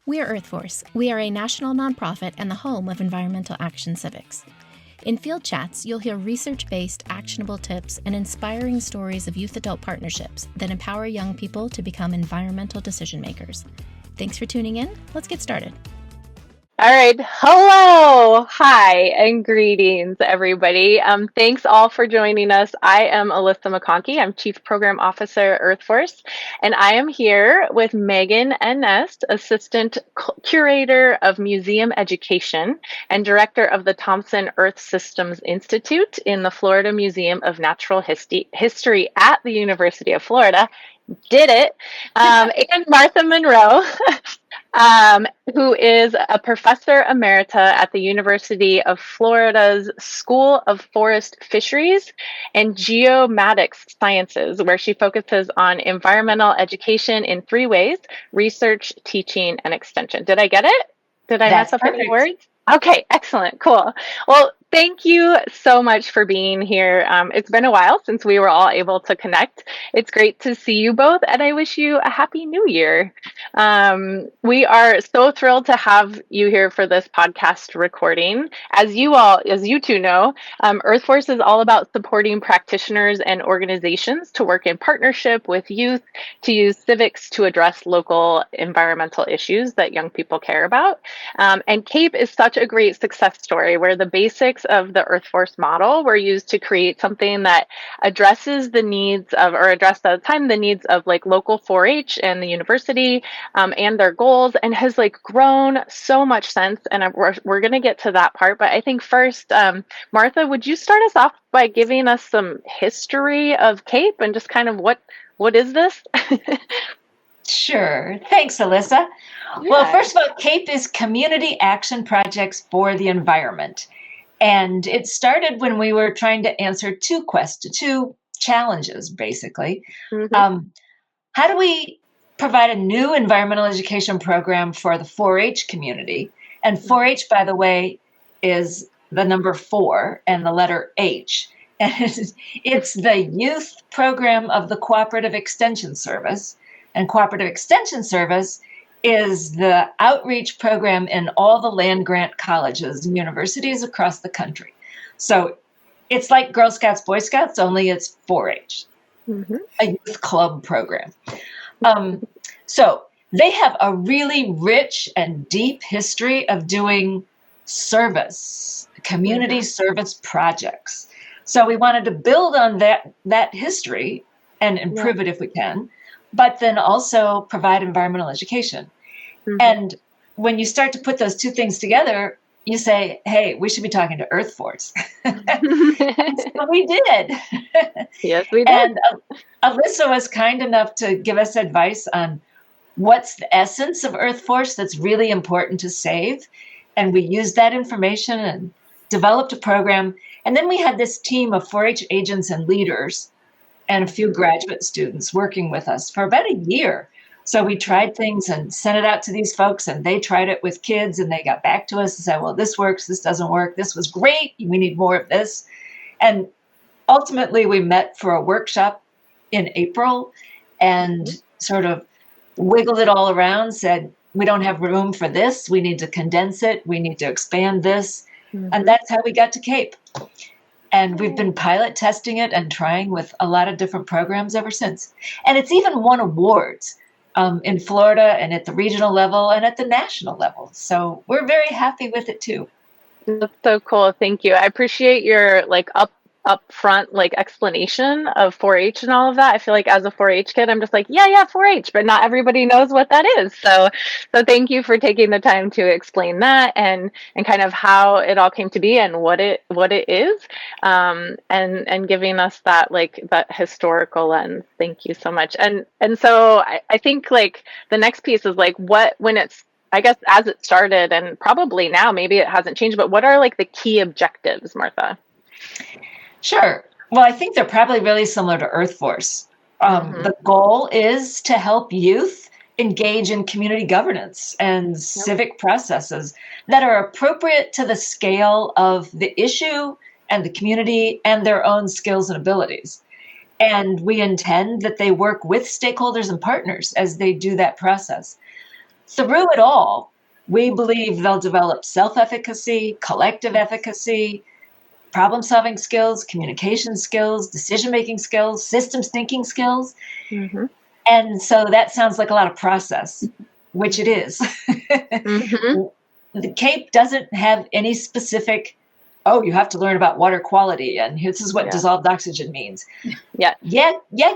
We're EarthForce. We are a national nonprofit and the home of environmental action civics. In field chats, you'll hear research-based, actionable tips and inspiring stories of youth-adult partnerships that empower young people to become environmental decision makers. Thanks for tuning in. Let's get started. All right. Hello. Hi, and greetings, everybody. Thanks all for joining us. I am Alyssa McConkey. I'm Chief Program Officer at EarthForce, and I am here with Megan Nest, Assistant Curator of Museum Education and Director of the Thompson Earth Systems Institute in the Florida Museum of Natural History at the University of Florida. Did it. And Martha Monroe. Who is a professor emerita at the University of Florida's School of Forest Fisheries and Geomatics Sciences, where she focuses on environmental education in 3 ways: research, teaching, and extension. Did I get it? Did I mess up any words? Okay, excellent, cool. Well, thank you so much for being here. It's been a while since we were all able to connect. It's great to see you both, and I wish you a happy new year. We are so thrilled to have you here for this podcast recording. As you two know, EarthForce is all about supporting practitioners and organizations to work in partnership with youth to use civics to address local environmental issues that young people care about. And CAPE is such a great success story where the basics of the EarthForce model were used to create something that addresses the needs of, or addressed at the time, the needs of like local 4-H and the university and their goals, and has like grown so much since. And we're going to get to that part. But I think first, Martha, would you start us off by giving us some history of CAPE and just kind of what is this? Sure. Thanks, Alyssa. Yeah. Well, first of all, CAPE is Community Action Projects for the Environment. And it started when we were trying to answer two challenges, basically. Mm-hmm. How do we provide a new environmental education program for the 4-H community? And 4-H, by the way, is the number 4 and the letter H. And it's the youth program of the Cooperative Extension Service. And Cooperative Extension Service is the outreach program in all the land-grant colleges and universities across the country. So it's like Girl Scouts, Boy Scouts, only it's 4-H, mm-hmm. a youth club program. So they have a really rich and deep history of doing service, community mm-hmm. service projects. So we wanted to build on that history and improve it if we can, but then also provide environmental education. Mm-hmm. And when you start to put those two things together, you say, hey, we should be talking to EarthForce. So we did. Yes, we did. And Alyssa was kind enough to give us advice on what's the essence of EarthForce that's really important to save. And we used that information and developed a program. And then we had this team of 4-H agents and leaders and a few graduate students working with us for about a year. So we tried things and sent it out to these folks, and they tried it with kids, and they got back to us and said, well, this works, this doesn't work, this was great, we need more of this. And ultimately, we met for a workshop in April and sort of wiggled it all around, said, we don't have room for this, we need to condense it, we need to expand this. Mm-hmm. And that's how we got to CAPE. And we've been pilot testing it and trying with a lot of different programs ever since. And it's even won awards in Florida and at the regional level and at the national level. So we're very happy with it too. That's so cool. Thank you. I appreciate your upfront explanation of 4-H and all of that. I feel like as a 4-H kid, I'm just like, yeah, 4-H, but not everybody knows what that is. So thank you for taking the time to explain that and kind of how it all came to be and what it is, and giving us that that historical lens. Thank you so much. And so I think the next piece is when it's, I guess, as it started, and probably now maybe it hasn't changed, but what are the key objectives, Martha? Sure. Well, I think they're probably really similar to EarthForce. Mm-hmm. The goal is to help youth engage in community governance and civic processes that are appropriate to the scale of the issue and the community and their own skills and abilities. And we intend that they work with stakeholders and partners as they do that process. through it all, we believe they'll develop self-efficacy, collective efficacy, problem-solving skills, communication skills, decision-making skills, systems thinking skills. Mm-hmm. And so that sounds like a lot of process, which it is. Mm-hmm. The CAPE doesn't have any specific, oh, you have to learn about water quality, and this is what dissolved oxygen means. Yeah.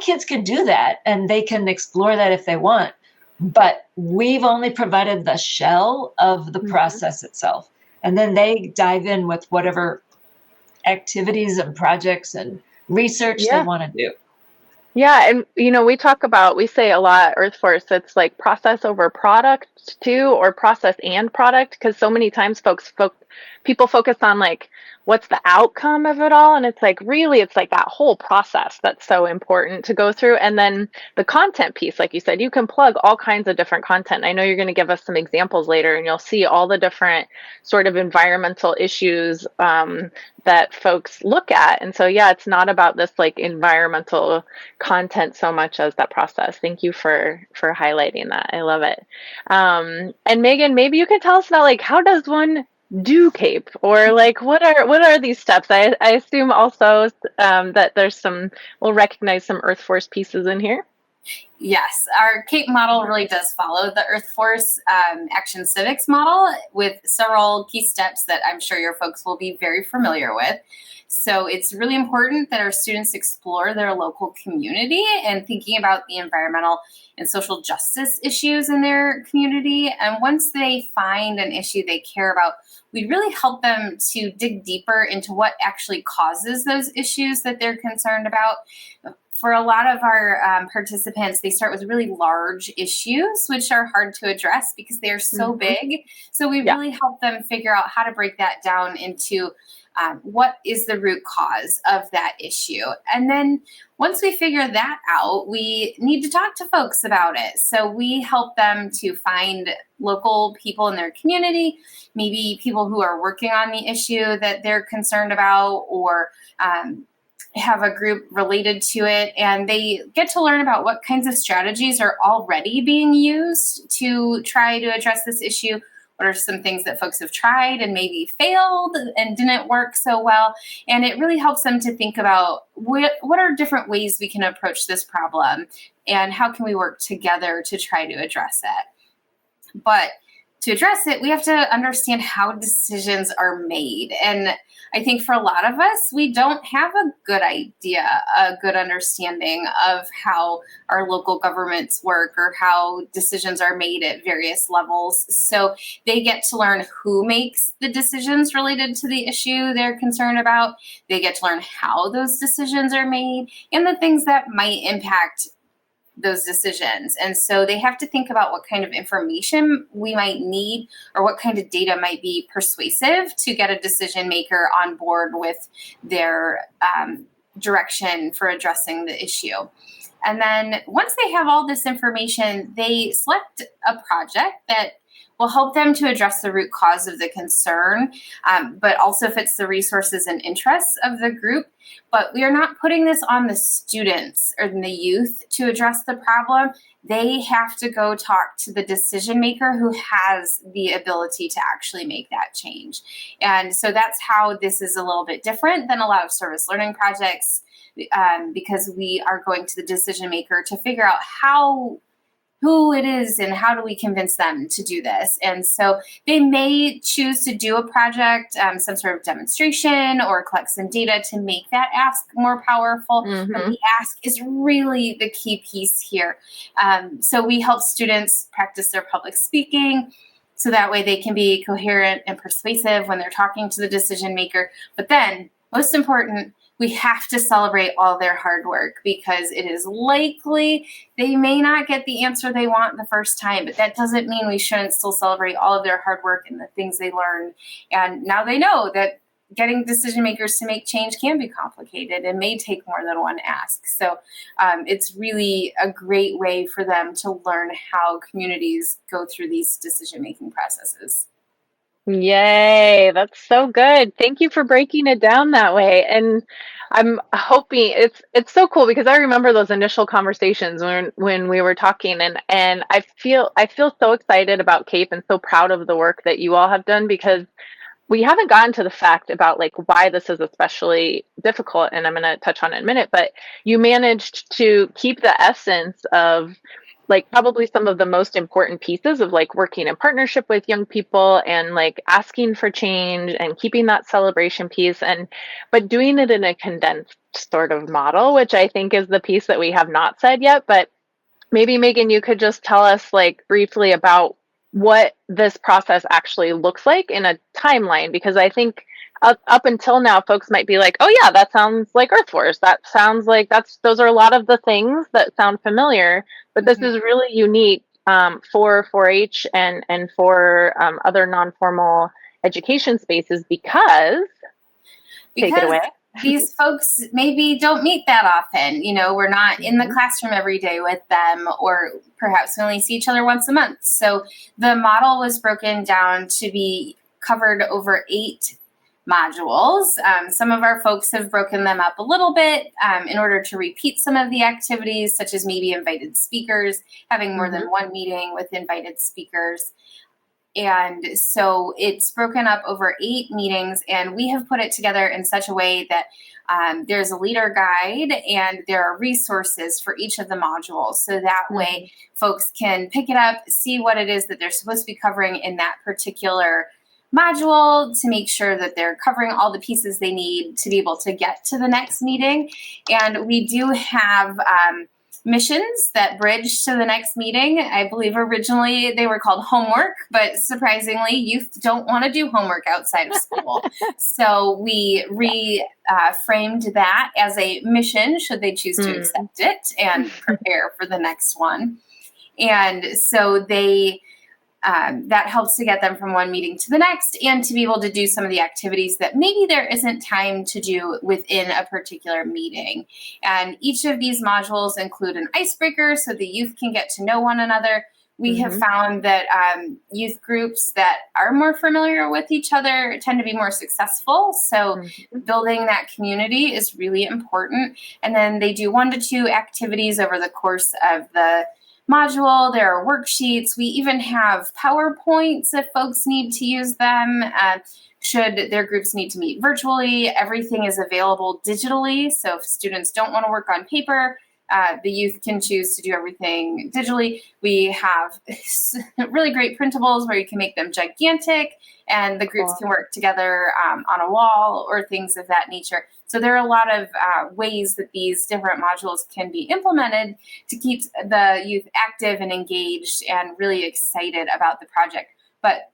Kids can do that, and they can explore that if they want. But we've only provided the shell of the process itself. And then they dive in with whatever activities and projects and research they want to do. Yeah, and we say a lot, Earth Force, it's like process over product too, or process and product, because so many times people focus on like what's the outcome of it all, and it's like really it's like that whole process that's so important to go through. And then the content piece, like you said, you can plug all kinds of different content. I know you're going to give us some examples later, and you'll see all the different sort of environmental issues that folks look at. And so it's not about this like environmental content so much as that process. Thank you for highlighting that. I love it. And Megan, maybe you can tell us about like how does one do CAPE, or like what are these steps? I assume also that we'll recognize some Earth Force pieces in here. Yes, our CAPE model really does follow the Earth Force Action Civics model with several key steps that I'm sure your folks will be very familiar with. So it's really important that our students explore their local community and thinking about the environmental and social justice issues in their community. And once they find an issue they care about, we really help them to dig deeper into what actually causes those issues that they're concerned about. For a lot of our participants, they start with really large issues, which are hard to address because they are so big. So we really help them figure out how to break that down into what is the root cause of that issue. And then once we figure that out, we need to talk to folks about it. So we help them to find local people in their community, maybe people who are working on the issue that they're concerned about, or have a group related to it, and they get to learn about what kinds of strategies are already being used to try to address this issue. What are some things that folks have tried and maybe failed and didn't work so well? And it really helps them to think about what are different ways we can approach this problem, and how can we work together to try to address it. But to address it, we have to understand how decisions are made. And I think for a lot of us, we don't have a good idea, a good understanding of how our local governments work or how decisions are made at various levels. So they get to learn who makes the decisions related to the issue they're concerned about. They get to learn how those decisions are made and the things that might impact those decisions. And so they have to think about what kind of information we might need, or what kind of data might be persuasive to get a decision maker on board with their direction for addressing the issue. And then once they have all this information, they select a project that will help them to address the root cause of the concern, but also fits the resources and interests of the group. But we are not putting this on the students or the youth to address the problem. They have to go talk to the decision maker who has the ability to actually make that change. And so that's how this is a little bit different than a lot of service learning projects, because we are going to the decision maker to figure out who it is and how do we convince them to do this. And so they may choose to do a project, some sort of demonstration, or collect some data to make that ask more powerful. But the ask is really the key piece here. So we help students practice their public speaking, so that way they can be coherent and persuasive when they're talking to the decision maker. But then, most important, we have to celebrate all their hard work, because it is likely they may not get the answer they want the first time, but that doesn't mean we shouldn't still celebrate all of their hard work and the things they learned. And now they know that getting decision makers to make change can be complicated and may take more than one ask. So it's really a great way for them to learn how communities go through these decision-making processes. Yay, that's so good. Thank you for breaking it down that way. And I'm hoping it's so cool because I remember those initial conversations when we were talking, and I feel so excited about CAPE and so proud of the work that you all have done, because we haven't gotten to the fact about like why this is especially difficult, and I'm going to touch on it in a minute, but you managed to keep the essence of like probably some of the most important pieces of like working in partnership with young people and like asking for change and keeping that celebration piece, and but doing it in a condensed sort of model, which I think is the piece that we have not said yet. But maybe Megan, you could just tell us like briefly about what this process actually looks like in a timeline, because I think up until now, folks might be like, "Oh yeah, that sounds like Earth Force. That sounds like those are a lot of the things that sound familiar." But this is really unique for 4-H and for other non-formal education spaces because take it away. These folks maybe don't meet that often. You know, we're not in the classroom every day with them, or perhaps we only see each other once a month. So the model was broken down to be covered over 8 modules. Some of our folks have broken them up a little bit in order to repeat some of the activities, such as maybe invited speakers, having more than one meeting with invited speakers. And so it's broken up over 8 meetings, and we have put it together in such a way that there's a leader guide and there are resources for each of the modules. So that way folks can pick it up, see what it is that they're supposed to be covering in that particular module to make sure that they're covering all the pieces they need to be able to get to the next meeting. And we do have missions that bridge to the next meeting. I believe originally they were called homework, but surprisingly, youth don't want to do homework outside of school. So we framed that as a mission, should they choose to accept it and prepare for the next one. And so they that helps to get them from one meeting to the next, and to be able to do some of the activities that maybe there isn't time to do within a particular meeting. And each of these modules include an icebreaker so the youth can get to know one another. We have found that youth groups that are more familiar with each other tend to be more successful. So building that community is really important. And then they do 1 to 2 activities over the course of the module. There are worksheets. We even have PowerPoints if folks need to use them. Should their groups need to meet virtually, everything is available digitally. So if students don't want to work on paper, the youth can choose to do everything digitally. We have really great printables where you can make them gigantic, and the groups can work together on a wall or things of that nature. So there are a lot of ways that these different modules can be implemented to keep the youth active and engaged and really excited about the project. But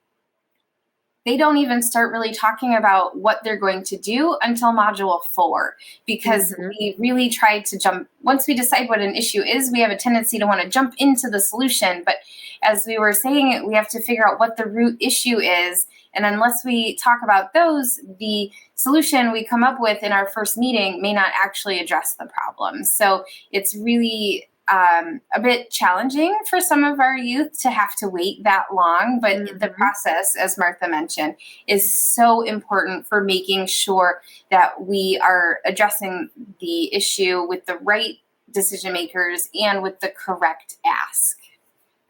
they don't even start really talking about what they're going to do until module 4, because we really try to jump. Once we decide what an issue is, we have a tendency to want to jump into the solution. But as we were saying, we have to figure out what the root issue is. And unless we talk about those, the solution we come up with in our first meeting may not actually address the problem. So it's really a bit challenging for some of our youth to have to wait that long, but the process, as Martha mentioned, is so important for making sure that we are addressing the issue with the right decision makers and with the correct ask.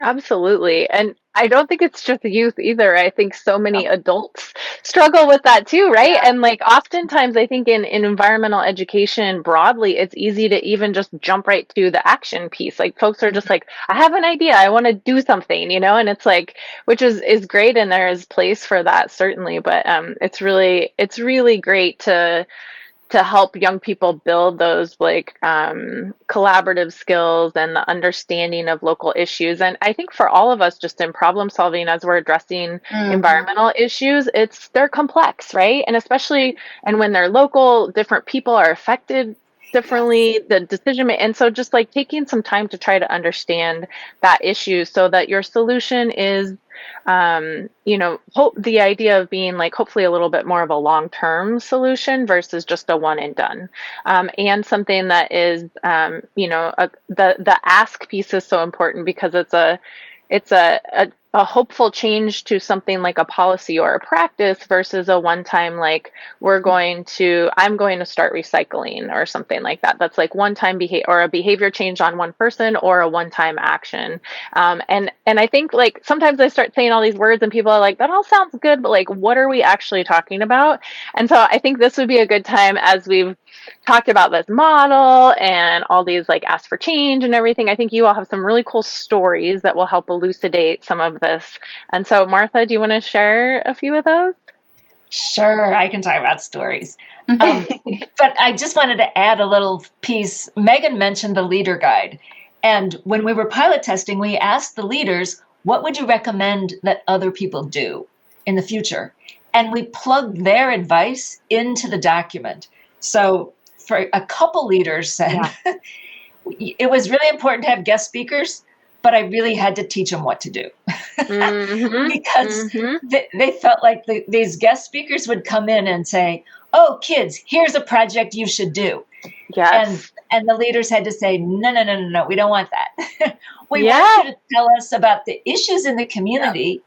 Absolutely. And I don't think it's just youth either. I think so many adults struggle with that too, right? Yeah. And like oftentimes I think in environmental education broadly, it's easy to even just jump right to the action piece. Like folks are just like, I have an idea, I want to do something, and it's like, which is great, and there is place for that certainly. But it's really great to help young people build those like collaborative skills and the understanding of local issues. And I think for all of us, just in problem solving as we're addressing environmental issues, they're complex, right? And especially, and when they're local, different people are affected differently, the decision making. And so just like taking some time to try to understand that issue so that your solution is the idea of being like hopefully a little bit more of a long-term solution versus just a one and done, and something that is, the ask piece is so important because it's a a hopeful change to something like a policy or a practice versus a one-time like I'm going to start recycling or something like that. That's like one-time behavior or a behavior change on one person or a one-time action. And I think like sometimes I start saying all these words and people are like, that all sounds good, but like what are we actually talking about? And so I think this would be a good time, as we've talked about this model and all these like ask for change and everything. I think you all have some really cool stories that will help elucidate some of this. And so, Martha, do you want to share a few of those? Sure, I can talk about stories. But I just wanted to add a little piece. Megan mentioned the leader guide. And when we were pilot testing, we asked the leaders, what would you recommend that other people do in the future? And we plugged their advice into the document. So for a couple leaders said, it was really important to have guest speakers, but I really had to teach them what to do. Because they felt like these guest speakers would come in and say, oh, kids, here's a project you should do. Yes. And the leaders had to say, no, we don't want that. We want you to tell us about the issues in the community.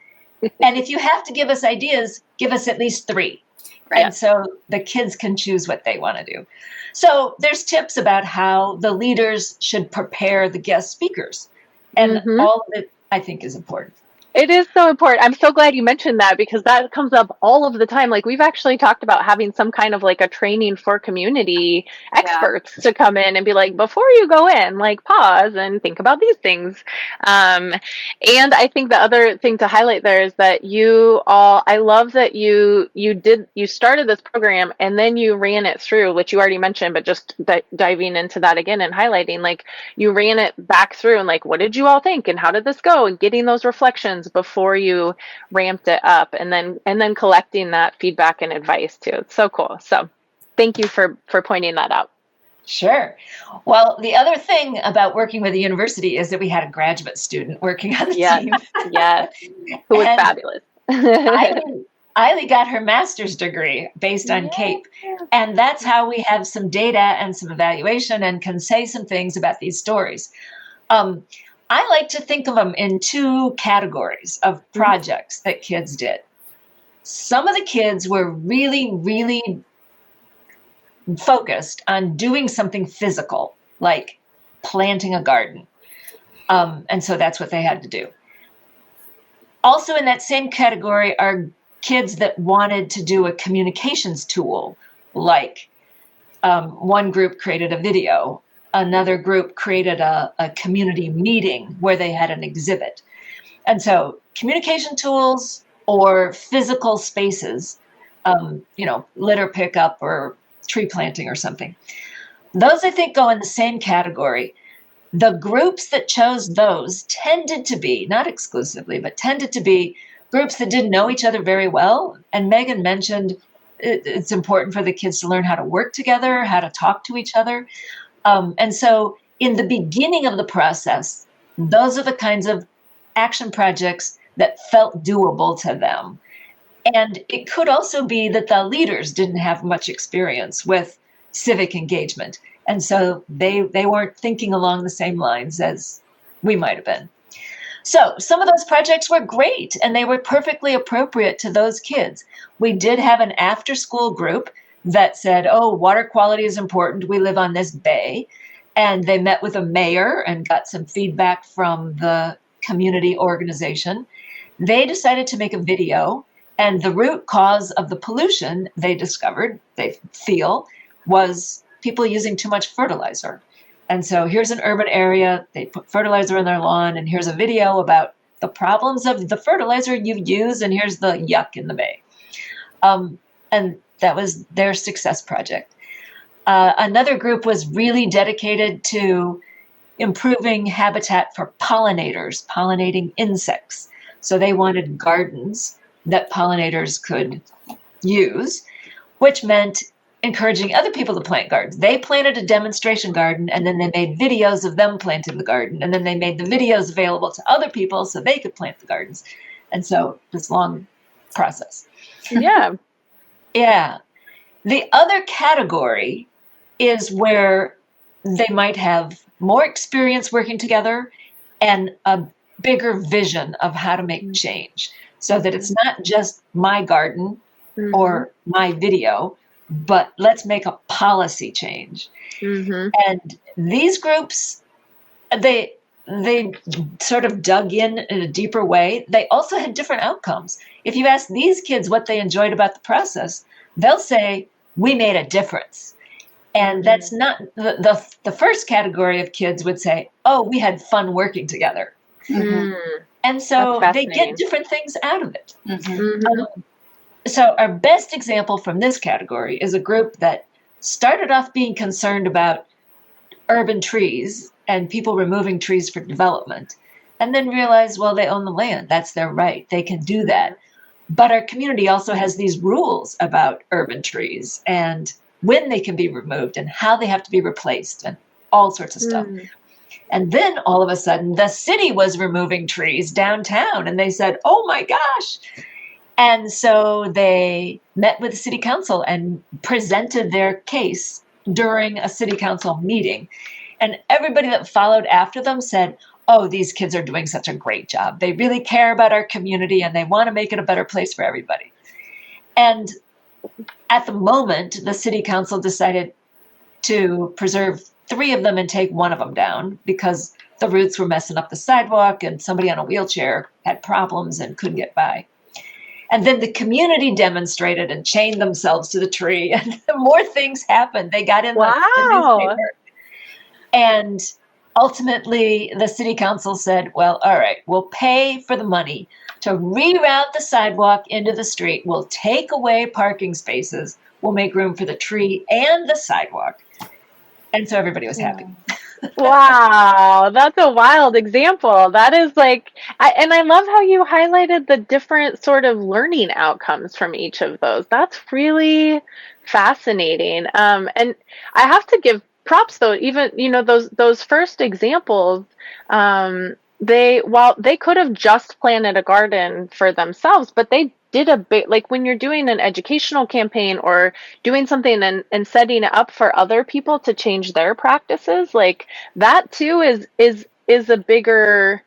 And if you have to give us ideas, give us at least 3. Right. And so the kids can choose what they want to do. So there's tips about how the leaders should prepare the guest speakers. And all of it, I think, is important. It is so important. I'm so glad you mentioned that, because that comes up all of the time. Like, we've actually talked about having some kind of like a training for community experts to come in and be like, before you go in, like pause and think about these things. And I think the other thing to highlight there is that I love that you started this program and then you ran it through, which you already mentioned, but just diving into that again and highlighting, like, you ran it back through and like, what did you all think? And how did this go? And getting those reflections before you ramped it up, and then collecting that feedback and advice too. It's so cool. So thank you for pointing that out. Sure. Well, the other thing about working with the university is that we had a graduate student working on the team. Yes. Who was fabulous. Eiley got her master's degree based on CAPE. And that's how we have some data and some evaluation and can say some things about these stories. I like to think of them in 2 categories of projects that kids did. Some of the kids were really, really focused on doing something physical, like planting a garden. And so that's what they had to do. Also in that same category are kids that wanted to do a communications tool, like one group created a video. Another group created a community meeting where they had an exhibit. And so communication tools or physical spaces, litter pickup or tree planting or something. Those, I think, go in the same category. The groups that chose those tended to be, not exclusively, but tended to be groups that didn't know each other very well. And Megan mentioned it's important for the kids to learn how to work together, how to talk to each other. And so in the beginning of the process, those are the kinds of action projects that felt doable to them. And it could also be that the leaders didn't have much experience with civic engagement. And so they weren't thinking along the same lines as we might have been. So some of those projects were great and they were perfectly appropriate to those kids. We did have an after-school group that said, oh, water quality is important. We live on this bay. And they met with a mayor and got some feedback from the community organization. They decided to make a video, and the root cause of the pollution they discovered, they feel, was people using too much fertilizer. And so here's an urban area, they put fertilizer in their lawn, and here's a video about the problems of the fertilizer you use, and here's the yuck in the bay. And that was their success project. Another group was really dedicated to improving habitat for pollinators, pollinating insects. So they wanted gardens that pollinators could use, which meant encouraging other people to plant gardens. They planted a demonstration garden, and then they made videos of them planting the garden. And then they made the videos available to other people so they could plant the gardens. And so this long process. Yeah. Yeah. The other category is where they might have more experience working together and a bigger vision of how to make change so that it's not just my garden or my video, but let's make a policy change. And these groups, they sort of dug in a deeper way. They also had different outcomes. If you ask these kids what they enjoyed about the process, they'll say, we made a difference. And that's not the first category of kids would say, oh, we had fun working together. And so they get different things out of it. So our best example from this category is a group that started off being concerned about urban trees and people removing trees for development, and then realized, well, they own the land. That's their right. They can do that. But our community also has these rules about urban trees and when they can be removed and how they have to be replaced and all sorts of stuff. And then all of a sudden, the city was removing trees downtown, and they said, oh my gosh. And so they met with the city council and presented their case during a city council meeting. And everybody that followed after them said, oh, these kids are doing such a great job. They really care about our community and they want to make it a better place for everybody. And at the moment, the city council decided to preserve 3 of them and take 1 of them down because the roots were messing up the sidewalk and somebody on a wheelchair had problems and couldn't get by. And then the community demonstrated and chained themselves to the tree, and more things happened. They got in the newspaper. And ultimately, the city council said, well, all right, we'll pay for the money to reroute the sidewalk into the street. We'll take away parking spaces. We'll make room for the tree and the sidewalk. And so everybody was happy. Wow, that's a wild example. That is like, and I love how you highlighted the different sort of learning outcomes from each of those. That's really fascinating. And I have to give props though, even, those first examples, while they could have just planted a garden for themselves, but they did a bit, like when you're doing an educational campaign or doing something and setting it up for other people to change their practices, like that too is a bigger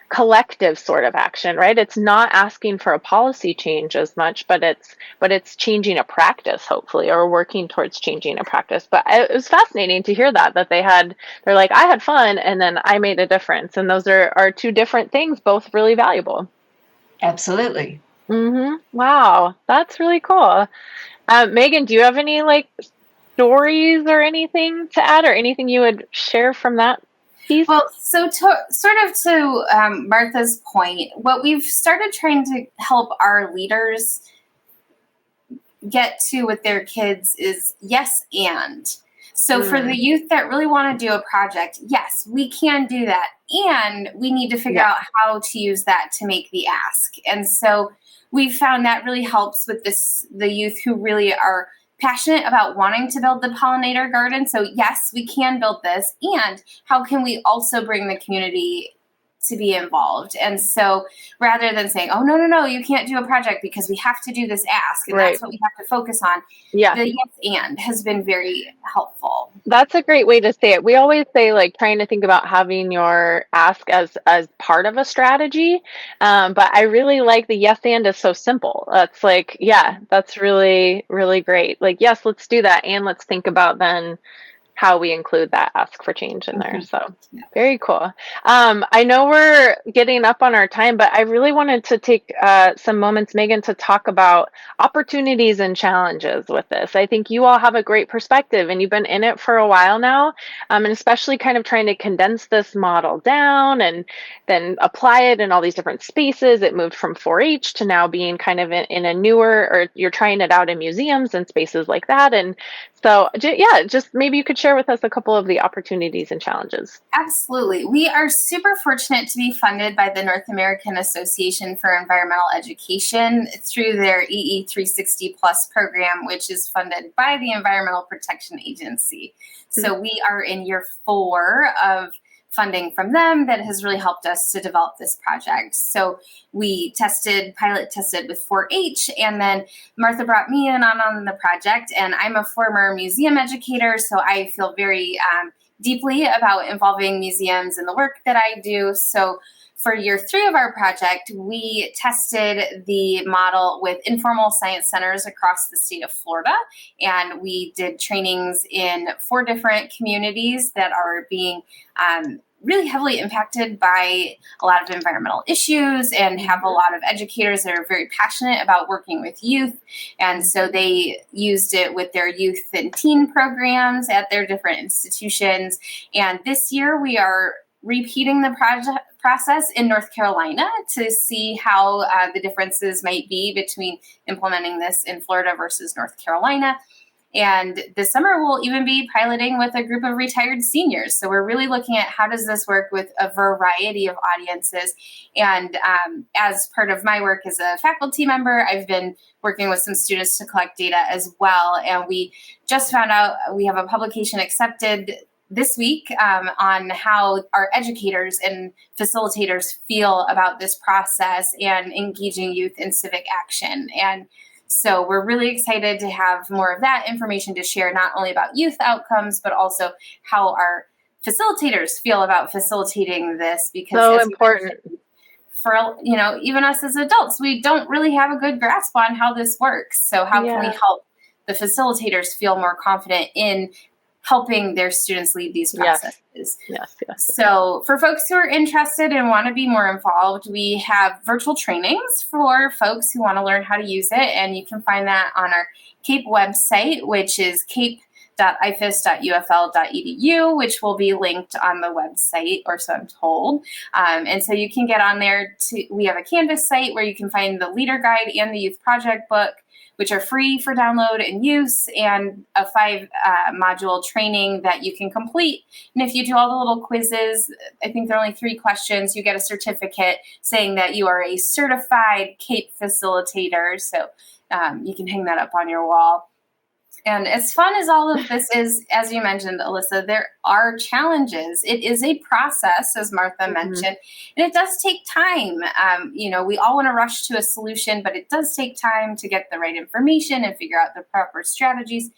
collective sort of action, right? It's not asking for a policy change as much, but it's changing a practice, hopefully, or working towards changing a practice. But it was fascinating to hear that they're like, I had fun and then I made a difference. And those are 2 different things, both really valuable. Absolutely. Wow, that's really cool. Megan, do you have any stories or anything to add, or anything you would share from that piece? Well, so to Martha's point, what we've started trying to help our leaders get to with their kids is yes and. So for the youth that really want to do a project, yes, we can do that. And we need to figure out how to use that to make the ask. And so we found that really helps with the youth who really are passionate about wanting to build the pollinator garden. So yes, we can build this. And how can we also bring the community to be involved? And so rather than saying, oh, no, you can't do a project because we have to do this ask, and that's what we have to focus on. Yeah. The yes and has been very helpful. That's a great way to say it. We always say trying to think about having your ask as part of a strategy. But I really like the yes and is so simple. That's that's really, really great. Yes, let's do that. And let's think about then how we include that ask for change in there. So very cool. I know we're getting up on our time, but I really wanted to take some moments, Megan, to talk about opportunities and challenges with this. I think you all have a great perspective and you've been in it for a while now, and especially kind of trying to condense this model down and then apply it in all these different spaces. It moved from 4-H to now being kind of in a newer, or you're trying it out in museums and spaces like that. And so, just maybe you could share with us a couple of the opportunities and challenges. Absolutely. We are super fortunate to be funded by the North American Association for Environmental Education through their EE360 Plus program, which is funded by the Environmental Protection Agency. So we are in year 4 of funding from them that has really helped us to develop this project. So we pilot tested with 4-H, and then Martha brought me in on the project, and I'm a former museum educator, so I feel very deeply about involving museums in the work that I do. So for year 3 of our project, we tested the model with informal science centers across the state of Florida, and we did trainings in 4 different communities that are being really heavily impacted by a lot of environmental issues and have a lot of educators that are very passionate about working with youth. And so they used it with their youth and teen programs at their different institutions. And this year we are repeating the process in North Carolina to see how the differences might be between implementing this in Florida versus North Carolina. And this summer, we'll even be piloting with a group of retired seniors. So we're really looking at how does this work with a variety of audiences. And as part of my work as a faculty member, I've been working with some students to collect data as well. And we just found out we have a publication accepted this week on how our educators and facilitators feel about this process and engaging youth in civic action. And so we're really excited to have more of that information to share, not only about youth outcomes, but also how our facilitators feel about facilitating this. Because so important for, even us as adults, we don't really have a good grasp on how this works. So how can we help the facilitators feel more confident in helping their students lead these processes? Yes. So for folks who are interested and want to be more involved, we have virtual trainings for folks who want to learn how to use it. And you can find that on our CAPE website, which is cape.ifas.ufl.edu, which will be linked on the website, or so I'm told. And so you can get on there. We have a Canvas site where you can find the leader guide and the youth project book, which are free for download and use, and a 5-module training that you can complete. And if you do all the little quizzes, I think there are only 3 questions, you get a certificate saying that you are a certified CAPE facilitator. So you can hang that up on your wall. And as fun as all of this is, as you mentioned, Alyssa, there are challenges. It is a process, as Martha mentioned, and it does take time. We all want to rush to a solution, but it does take time to get the right information and figure out the proper strategies.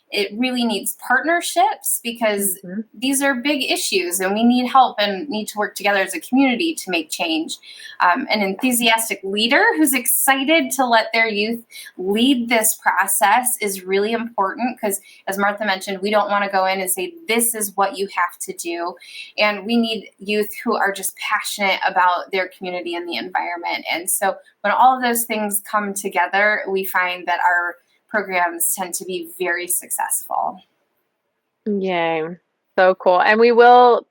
It really needs partnerships because these are big issues and we need help and need to work together as a community to make change. An enthusiastic leader who's excited to let their youth lead this process is really important because, as Martha mentioned, we don't want to go in and say, this is what you have to do. And we need youth who are just passionate about their community and the environment. And so when all of those things come together, we find that our programs tend to be very successful. Yay. So cool. And we will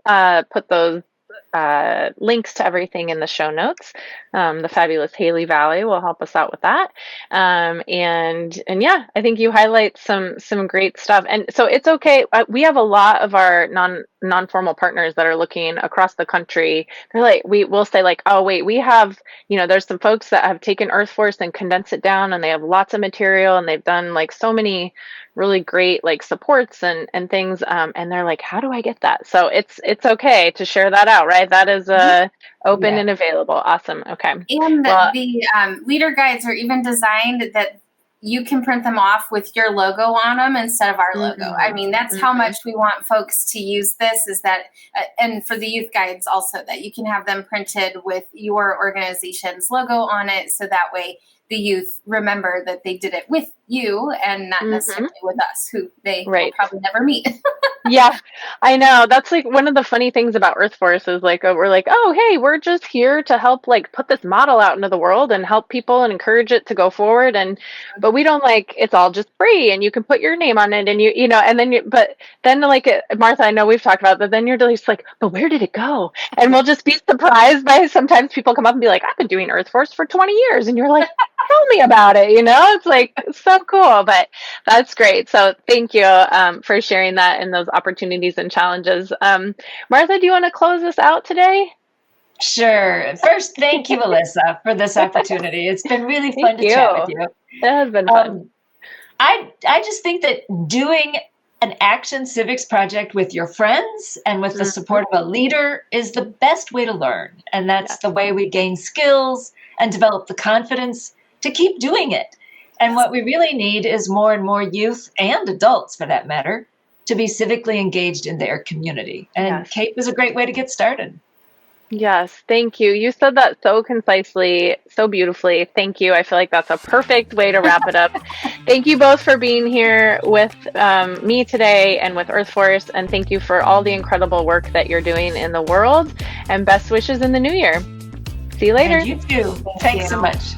put those links to everything in the show notes. The fabulous Haley Valley will help us out with that. And yeah, I think you highlight some great stuff. And so it's okay. We have a lot of our non-formal partners that are looking across the country. They're like, we'll say like, oh wait, we have, there's some folks that have taken EarthForce and condensed it down, and they have lots of material, and they've done like so many really great like supports and things. And they're like, how do I get that? So it's okay to share that out, right? That is open and available. Awesome. Okay. And the leader guides are even designed that you can print them off with your logo on them instead of our logo. I mean, that's how much we want folks to use this, is that, and for the youth guides also, that you can have them printed with your organization's logo on it. So that way the youth remember that they did it with you and not necessarily with us, who they will probably never meet. Yeah, I know. That's like one of the funny things about EarthForce is like, we're like, oh, hey, we're just here to help like put this model out into the world and help people and encourage it to go forward. But we don't like, it's all just free and you can put your name on it and but then like Martha, I know we've talked about that. Then you're just like, but where did it go? And we'll just be surprised by sometimes people come up and be like, I've been doing EarthForce for 20 years. And you're like, tell me about it. It's like so cool, but that's great. So thank you for sharing that and those opportunities and challenges. Martha, do you want to close us out today? Sure. First, thank you, Alyssa, for this opportunity. It's been really fun to chat with you. It has been fun. I just think that doing an action civics project with your friends and with the support of a leader is the best way to learn. And that's the way we gain skills and develop the confidence to keep doing it. And what we really need is more and more youth and adults, for that matter, to be civically engaged in their community. And CAPE is a great way to get started. Yes, thank you. You said that so concisely, so beautifully. Thank you. I feel like that's a perfect way to wrap it up. Thank you both for being here with me today and with Earth Force. And thank you for all the incredible work that you're doing in the world. And best wishes in the new year. See you later. And you too. Thanks so much.